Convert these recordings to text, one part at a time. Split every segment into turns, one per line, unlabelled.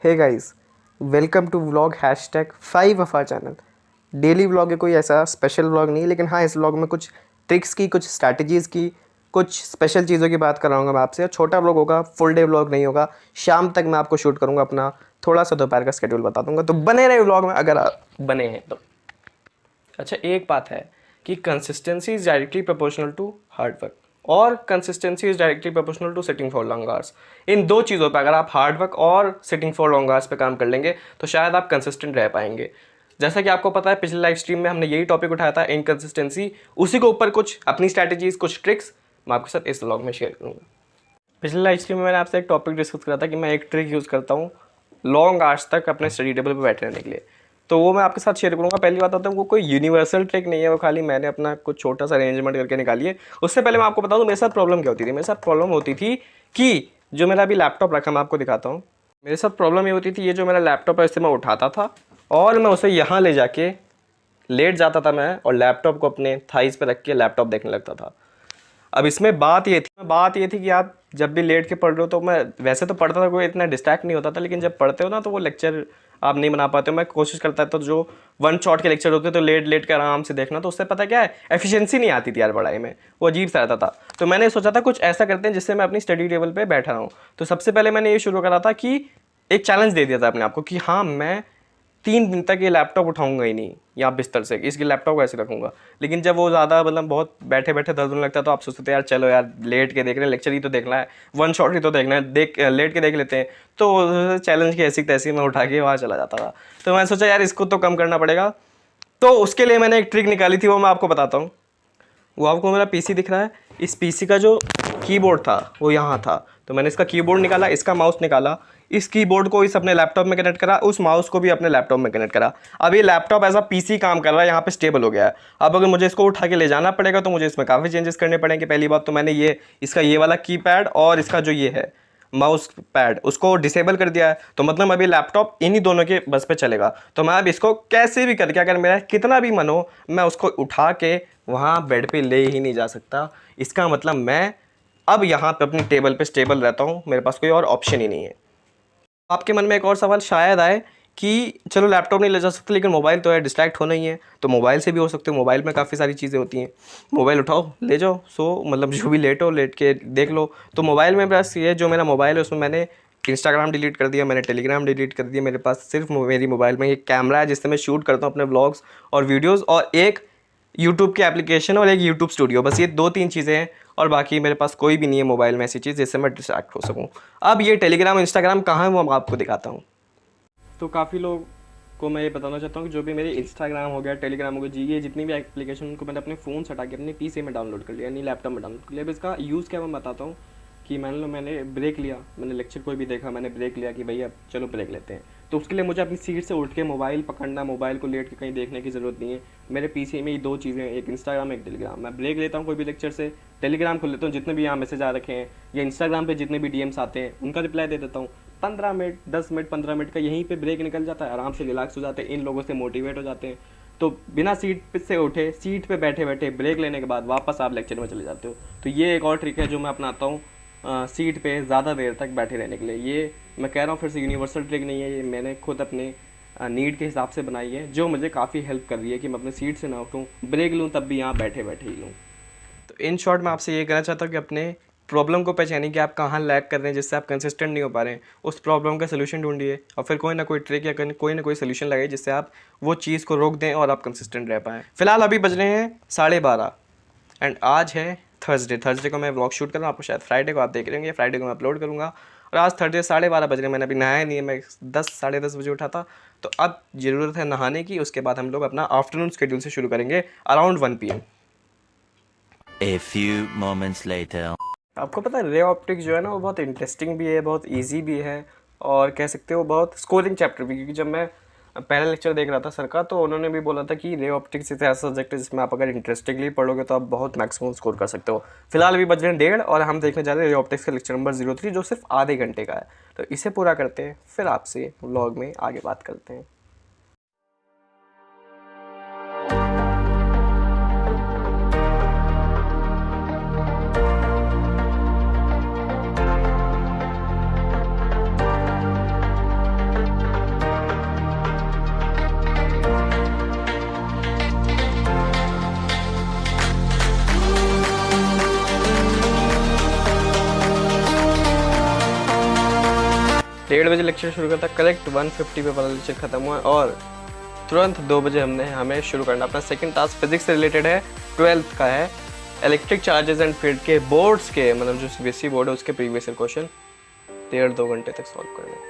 Hey guys, welcome to vlog #5 of our channel. Daily vlog है, कोई ऐसा special vlog नहीं, लेकिन हाँ इस व्लॉग में कुछ ट्रिक्स की, कुछ स्ट्रैटेजीज़ की, कुछ स्पेशल चीज़ों की बात कराऊंगा मैं आपसे। छोटा व्लॉग होगा, फुल डे व्लॉग नहीं होगा। शाम तक मैं आपको शूट करूंगा, अपना थोड़ा सा दोपहर का स्केड्यूल बता दूंगा, तो बने रहे व्लॉग में अगर आप बने हैं तो। अच्छा, एक बात है कि consistency is directly proportional to hard work और consistency is directly proportional to sitting for long hours. इन दो चीज़ों पे अगर आप हार्ड वर्क और सिटिंग फॉर लॉन्ग आवर्स पे काम कर लेंगे तो शायद आप कंसिस्टेंट रह पाएंगे। जैसा कि आपको पता है, पिछले लाइव स्ट्रीम में हमने यही टॉपिक उठाया था, इनकंसिस्टेंसी। उसी के ऊपर कुछ अपनी स्ट्रैटेजीज, कुछ ट्रिक्स मैं आपके साथ इस व्लॉग में शेयर करूँगा। पिछले लाइव स्ट्रीम में मैंने आपसे एक टॉपिक डिस्कस करा था कि मैं एक ट्रिक यूज़ करता हूँ लॉन्ग आवर्स तक अपने स्टडी टेबल पे बैठे रहने के लिए, तो वो मैं आपके साथ शेयर करूँगा। पहली बात होता है, वो कोई यूनिवर्सल ट्रिक नहीं है, वो खाली मैंने अपना कुछ छोटा सा अरेंजमेंट करके निकाली है। उससे पहले मैं आपको बता दूँ मेरे साथ प्रॉब्लम क्या होती थी। मेरे साथ प्रॉब्लम होती थी कि जो मेरा अभी लैपटॉप रखा, मैं आपको दिखाता हूँ। मेरे साथ प्रॉब्लम ये होती थी, ये जो मेरा लैपटॉप है इससे मैं उठाता था और मैं उसे यहाँ ले जाके लेट जाता था मैं, और लैपटॉप को अपने थाइस पे रख के लैपटॉप देखने लगता था। अब इसमें बात ये थी कि आप जब भी लेट के पढ़ रहे हो, तो मैं वैसे तो पढ़ता था, कोई इतना डिस्ट्रैक्ट नहीं होता था, लेकिन जब पढ़ते हो ना तो वो लेक्चर आप नहीं बना पाते हो। मैं कोशिश करता था तो जो वन शॉट के लेक्चर होते तो लेट के आराम से देखना, तो उससे पता क्या है, एफिशिएंसी नहीं आती थी यार पढ़ाई में, वो अजीब सा रहता था। तो मैंने सोचा था कुछ ऐसा करते हैं जिससे मैं अपनी स्टडी टेबल पर बैठा रहूँ। तो सबसे पहले मैंने ये शुरू करा था कि एक चैलेंज दे दिया था अपने आप को कि हाँ, मैं 3 दिन तक ये लैपटॉप उठाऊंगा ही नहीं या बिस्तर से, इसके लैपटॉप को ऐसे रखूंगा। लेकिन जब वो ज़्यादा मतलब बहुत बैठे बैठे दर्द होने लगता है, तो आप सोचते थे यार चलो यार, लेट के देख रहे हैं, लेक्चर ही तो देखना है, वन शॉट ही तो देखना है, लेट के देख लेते हैं। तो चैलेंज की ऐसी तैसी मैं उठा के वहाँ चला जाता था। तो मैंने सोचा यार इसको तो कम करना पड़ेगा। तो उसके लिए मैंने एक ट्रिक निकाली थी, वो मैं आपको बताता हूँ। वो आपको मेरा पीसी दिख रहा है, इस पीसी का जो कीबोर्ड था वो यहाँ था। तो मैंने इसका कीबोर्ड निकाला, इसका माउस निकाला, इस कीबोर्ड को इस अपने लैपटॉप में कनेक्ट करा, उस माउस को भी अपने लैपटॉप में कनेक्ट करा। अब ये लैपटॉप एज अ पीसी काम कर रहा है, यहाँ पे स्टेबल हो गया है। अब अगर मुझे इसको उठा के ले जाना पड़ेगा तो मुझे इसमें काफ़ी चेंजेस करने पड़ेंगे। पहली बात तो मैंने ये इसका ये वाला कीपैड और इसका जो ये है माउस पैड, उसको डिसेबल कर दिया है। तो मतलब अभी लैपटॉप इन्हीं दोनों के बस पे चलेगा। तो मैं अब इसको कैसे भी करके, अगर मेरा कितना भी मन हो, मैं उसको उठा के वहाँ बेड पे ले ही नहीं जा सकता। इसका मतलब मैं अब यहाँ पे अपनी टेबल पे स्टेबल रहता हूँ, मेरे पास कोई और ऑप्शन ही नहीं है। आपके मन में एक और सवाल शायद आए कि चलो लैपटॉप नहीं ले जा सकते, लेकिन मोबाइल तो है, डिस्ट्रैक्ट होना ही है, तो मोबाइल से भी हो सकते हो। मोबाइल में काफ़ी सारी चीज़ें होती हैं, मोबाइल उठाओ ले जाओ, सो मतलब जो भी लेट हो लेट के देख लो। तो मोबाइल में बस ये जो मेरा मोबाइल है उसमें मैंने इंस्टाग्राम डिलीट कर दिया, मैंने टेलीग्राम डिलीट कर दिया। मेरे पास सिर्फ मेरी मोबाइल में एक कैमरा है जिससे मैं शूट करता हूँ अपने व्लॉग्स और वीडियोज़, और एक यूट्यूब की एप्लीकेशन और एक यूट्यूब स्टूडियो, बस ये 2-3 चीज़ें हैं। और बाकी मेरे पास कोई भी नहीं है मोबाइल में ऐसी चीज़ जिससे मैं डिस्ट्रैक्ट हो सकूं। अब ये टेलीग्राम इंस्टाग्राम कहाँ है वो मैं आपको दिखाता हूँ। तो काफ़ी लोग को मैं ये बताना चाहता हूँ कि जो भी मेरे इंस्टाग्राम हो गया, टेलीग्राम हो गया जी, ये जितनी भी एप्लीकेशन उनको मैंने अपने फ़ोन से हटा के अपने पीसी में डाउनलोड कर लिया, यानी लैपटॉप में डाउनलोड कर लिया। अब इसका यूज़ क्या मैं बताता हूँ कि मान लो मैंने ब्रेक लिया, मैंने लेक्चर कोई भी देखा, मैंने ब्रेक लिया कि भैया चलो ब्रेक लेते हैं, तो उसके लिए मुझे अपनी सीट से उठ के मोबाइल पकड़ना, मोबाइल को लेट के कहीं देखने की ज़रूरत नहीं है। मेरे पीसी में ही 2 चीज़ें, एक इंस्टाग्राम एक टेलीग्राम। मैं ब्रेक लेता हूँ कोई भी लेक्चर से, टेलीग्राम खोल लेता हूँ, जितने भी यहाँ मैसेज आ रखे हैं, या इंस्टाग्राम पे जितने भी डीएम्स आते हैं उनका रिप्लाई दे देता हूँ। 15 मिनट 10 मिनट 15 मिनट का यहीं पे ब्रेक निकल जाता है, आराम से रिलैक्स हो जाते हैं, इन लोगों से मोटिवेट हो जाते हैं। तो बिना सीट से उठे, सीट पे बैठे बैठे ब्रेक लेने के बाद वापस आप लेक्चर में चले जाते हो। तो ये एक और ट्रिक है जो मैं अपनाता हूँ सीट पे ज़्यादा देर तक बैठे रहने के लिए। ये मैं कह रहा हूँ फिर से यूनिवर्सल ट्रिक नहीं है, ये मैंने खुद अपने नीड के हिसाब से बनाई है, जो मुझे काफ़ी हेल्प कर रही है कि मैं अपने सीट से ना उठूँ, ब्रेक लूँ तब भी यहाँ बैठे बैठे ही लूँ। तो इन शॉर्ट मैं आपसे ये कहना चाहता हूँ कि अपने प्रॉब्लम को पहचानिए कि आप कहाँ लैग कर रहे हैं, जिससे आप कंसिस्टेंट नहीं हो पा रहे हैं। उस प्रॉब्लम का सोल्यूशन ढूंढिए और फिर कोई ना कोई ट्रिक या कोई ना कोई सोल्यूशन लगाइए जिससे आप वो चीज़ को रोक दें और आप कंसिस्टेंट रह पाएँ। फिलहाल अभी बज रहे हैं 12:30 एंड आज है थर्सडे को मैं व्लॉग शूट कर रहा हूँ। आपको शायद फ्राइडे को आप देख रहे होंगे, फ्राइडे को मैं अपलोड करूँगा। और आज थर्सडे 12:30 बज रहे हैं, मैंने अभी नहाया नहीं है, मैं 10 साढ़े 10 बजे उठा था। तो अब ज़रूरत है नहाने की, उसके बाद हम लोग अपना आफ्टरनून शेड्यूल से शुरू करेंगे around 1 PM।
A few moments later.
आपको पता है रे ऑप्टिक्स जो है ना, वो बहुत इंटरेस्टिंग भी है, बहुत इजी भी है, और कह सकते हो बहुत स्कोरिंग चैप्टर भी। क्योंकि जब मैं पहला लेक्चर देख रहा था सर का, तो उन्होंने भी बोला था कि रे ऑप्टिक्स एक ऐसा सब्जेक्ट है जिसमें आप अगर इंटरेस्टिंगली पढ़ोगे तो आप बहुत मैक्सिमम स्कोर कर सकते हो। फिलहाल अभी बज रहे हैं 1:30 और हम देखने जा रहे हैं रे ऑप्टिक्स का लेक्चर नंबर 03, जो सिर्फ आधे घंटे का है। तो इसे पूरा करते हैं, फिर आपसे व्लॉग में आगे बात करते हैं। 1:30 बजे लेक्चर शुरू करता, करेक्ट 1:50 पे वाला लेक्चर खत्म हुआ और तुरंत 2 बजे हमें शुरू करना अपना सेकंड टास्क। फिजिक्स से रिलेटेड है, 12th का है, इलेक्ट्रिक चार्जेस एंड फील्ड के बोर्ड्स के, मतलब जो सीबीएसई बोर्ड है उसके प्रीवियस ईयर क्वेश्चन 1.5-2 घंटे तक सॉल्व करने।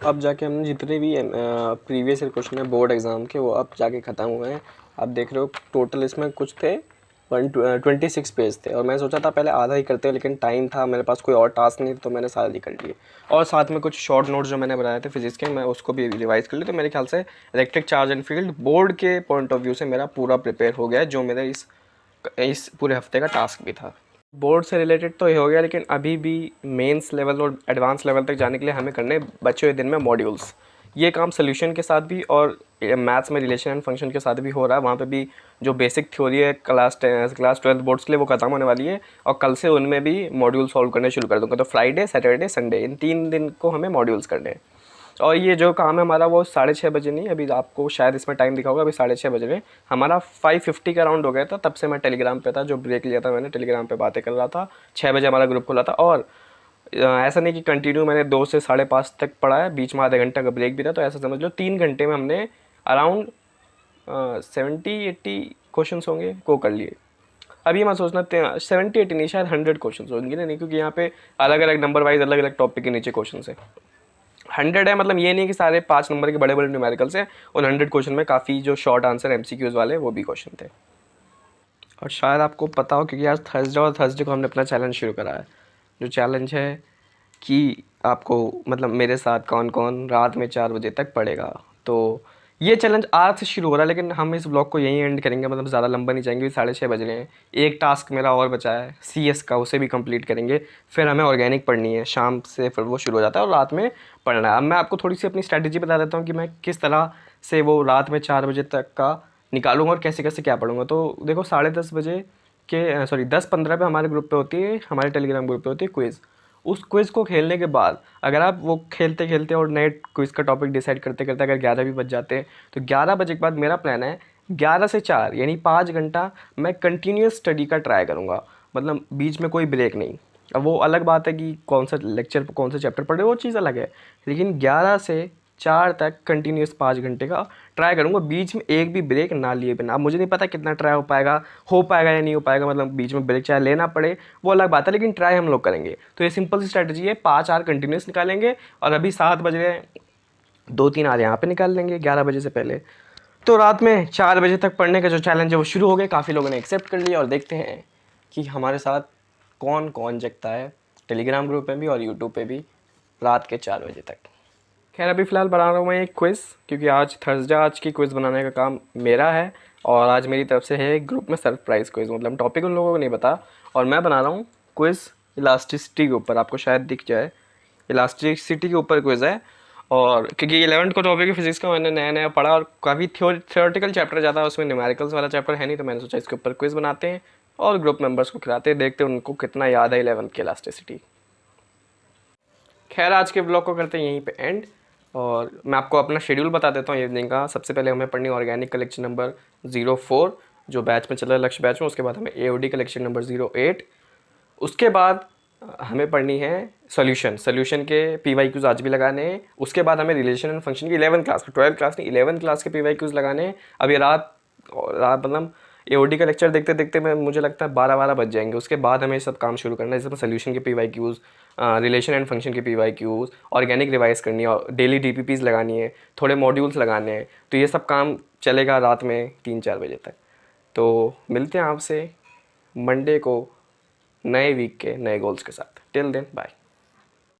अब जाके हमने जितने भी प्रीवियस ईयर क्वेश्चन है बोर्ड एग्ज़ाम के वो अब जाके ख़त्म हुए हैं। आप देख रहे हो टोटल इसमें कुछ थे 126 पेज थे और मैं सोचा था पहले आधा ही करते हैं, लेकिन टाइम था मेरे पास, कोई और टास्क नहीं था तो मैंने सारे ही कर लिए। और साथ में कुछ शॉर्ट नोट्स जो मैंने बनाए थे फिजिक्स के मैं उसको भी रिवाइज़ कर लिए। तो मेरे ख्याल से electric charge and field board के पॉइंट ऑफ व्यू से मेरा पूरा प्रिपेयर हो गया है, जो मेरा इस पूरे हफ्ते का टास्क भी था। बोर्ड से रिलेटेड तो ये हो गया, लेकिन अभी भी मेंस लेवल और एडवांस लेवल तक जाने के लिए हमें करने बचे हुए दिन में मॉड्यूल्स। ये काम सोल्यूशन के साथ भी और मैथ्स में रिलेशन एंड फंक्शन के साथ भी हो रहा है। वहाँ पे भी जो बेसिक थ्योरी है क्लास 12 बोर्ड्स के लिए वो ख़त्म होने वाली है और कल से उनमें भी मॉड्यूल सॉल्व करने शुरू कर दूँगा। तो फ्राइडे, सैटरडे, संडे इन 3 दिन को हमें मॉड्यूल्स करने हैं। और ये जो काम है हमारा वो 6:30 बजे नहीं, अभी आपको शायद इसमें टाइम दिखा होगा, अभी 6:30 बज रहे हैं। हमारा 5:50 का राउंड हो गया था, तब से मैं टेलीग्राम पे था, जो ब्रेक लिया था मैंने टेलीग्राम पे बातें कर रहा था। 6 बजे हमारा ग्रुप खुला था और ऐसा नहीं कि कंटिन्यू मैंने 2 से 5:30 तक पढ़ा है, बीच में आधे घंटे का ब्रेक भी था। तो ऐसा समझ लो 3 घंटे में हमने अराउंड 70-80 क्वेश्चन होंगे को कर लिए। अभी मैं सोचना 70-80 नहीं, शायद 100 क्वेश्चन होंगे ना, नहीं, क्योंकि यहाँ पे अलग अलग नंबर वाइज अलग अलग टॉपिक के नीचे क्वेश्चन है। 100 है, मतलब ये नहीं कि सारे 5 नंबर के बड़े बड़े न्यूमेरिकल्स हैं। उन 100 क्वेश्चन में काफ़ी जो शॉर्ट आंसर MCQs वाले वो भी क्वेश्चन थे। और शायद आपको पता हो क्योंकि आज थर्सडे और थर्सडे को हमने अपना चैलेंज शुरू करा है। जो चैलेंज है कि आपको मतलब मेरे साथ कौन कौन रात में 4 बजे तक पढ़ेगा। तो ये चैलेंज आज से शुरू हो रहा है, लेकिन हम इस ब्लॉग को यहीं एंड करेंगे, मतलब ज़्यादा लंबा नहीं जाएंगे। 6:30 बज रहे हैं। एक टास्क मेरा और बचा है CS का, उसे भी कंप्लीट करेंगे। फिर हमें ऑर्गेनिक पढ़नी है, शाम से फिर वो शुरू हो जाता है और रात में पढ़ना है। अब मैं आपको थोड़ी सी अपनी स्ट्रैटेजी बता देता हूँ कि मैं किस तरह से वो रात में 4 बजे तक का निकालूंगा और कैसे कैसे क्या पढ़ूंगा। तो देखो 10:30 बजे के 10:15 पे हमारे ग्रुप पे होती है, हमारे टेलीग्राम ग्रुप पे होती है क्विज़। उस क्विज़ को खेलने के बाद अगर आप वो खेलते खेलते और नए क्विज़ का टॉपिक डिसाइड करते करते अगर 11 भी बज जाते हैं, तो 11 बजे के बाद मेरा प्लान है 11 से 4 यानी 5 घंटा मैं कंटिन्यूस स्टडी का ट्राई करूँगा, मतलब बीच में कोई ब्रेक नहीं। अब वो अलग बात है कि कौन सा लेक्चर कौन सा चैप्टर पढ़े, वो चीज़ अलग है, लेकिन 11 से 4 तक कंटिन्यूस 5 घंटे का ट्राई करूँगा, बीच में एक भी ब्रेक ना लिए बिना। अब मुझे नहीं पता कितना ट्राई हो पाएगा या नहीं हो पाएगा, मतलब बीच में ब्रेक चाहे लेना पड़े वो अलग बात है, लेकिन ट्राई हम लोग करेंगे। तो ये सिंपल सी स्ट्रैटेजी है, 5 आवर कंटिन्यूस निकालेंगे और अभी 7 बज रहे हैं, 2-3 आवर यहाँ पे निकाल लेंगे 11 बजे से पहले। तो रात में 4 बजे तक पढ़ने का जो चैलेंज है वो शुरू हो गया। काफ़ी लोगों ने एक्सेप्ट कर लिया और देखते हैं कि हमारे साथ कौन कौन जगता है टेलीग्राम ग्रुप में भी और यूट्यूब पे भी रात के 4 बजे तक। खैर अभी फ़िलहाल बना रहा हूँ मैं एक क्विज़, क्योंकि आज थर्सडे, आज की क्विज़ बनाने का काम मेरा है और आज मेरी तरफ से है एक ग्रुप में सरप्राइज़ क्विज़। मतलब टॉपिक उन लोगों को नहीं पता और मैं बना रहा हूँ क्विज़ इलास्टिसिटी के ऊपर। आपको शायद दिख जाए, इलास्टिसिटी के ऊपर क्विज़ है। और क्योंकि 11th का टॉपिक है फिजिक्स का, मैंने नया नया पढ़ा और काफ़ी थ्योरेटिकल चैप्टर ज़्यादा है उसमें, न्यूमेरिकल्स वाला चैप्टर है नहीं, तो मैंने सोचा इसके ऊपर क्विज़ बनाते हैं और ग्रुप मेंबर्स को खिलाते हैं, देखते हैं उनको कितना याद है 11th की इलास्टिसिटी। खैर आज के ब्लॉग को करते हैं यहीं पे एंड और मैं आपको अपना शेड्यूल बता देता हूँ इवनिंग का। सबसे पहले हमें पढ़नी ऑर्गेनिक का लेक्चर नंबर 04 जो बैच में चल रहा है, लक्ष्य बैच में। उसके बाद हमें एओडी का लेक्चर नंबर 08। उसके बाद हमें पढ़नी है सॉल्यूशन के पीवाईक्यूज आज भी लगाने हैं। उसके बाद हमें रिलेशन एंड फंक्शन की 11th क्लास के, 12th क्लास नहीं 11th क्लास के पीवाईक्यूज लगाने हैं। अभी रात मतलब एओडी का लेक्चर देखते देखते मैं मुझे लगता है 12 बज जाएंगे। उसके बाद हमें सब काम शुरू करना है, जैसे सोल्यूशन के पीवाईक्यूज, रिलेशन एंड फंक्शन के पीवाईक्यूज, ऑर्गेनिक रिवाइज करनी है और डेली डीपीपीज लगानी है, थोड़े मॉड्यूल्स लगाने हैं। तो ये सब काम चलेगा रात में 3-4 बजे तक। तो मिलते हैं आपसे मंडे को नए वीक के नए गोल्स के साथ। Till then bye.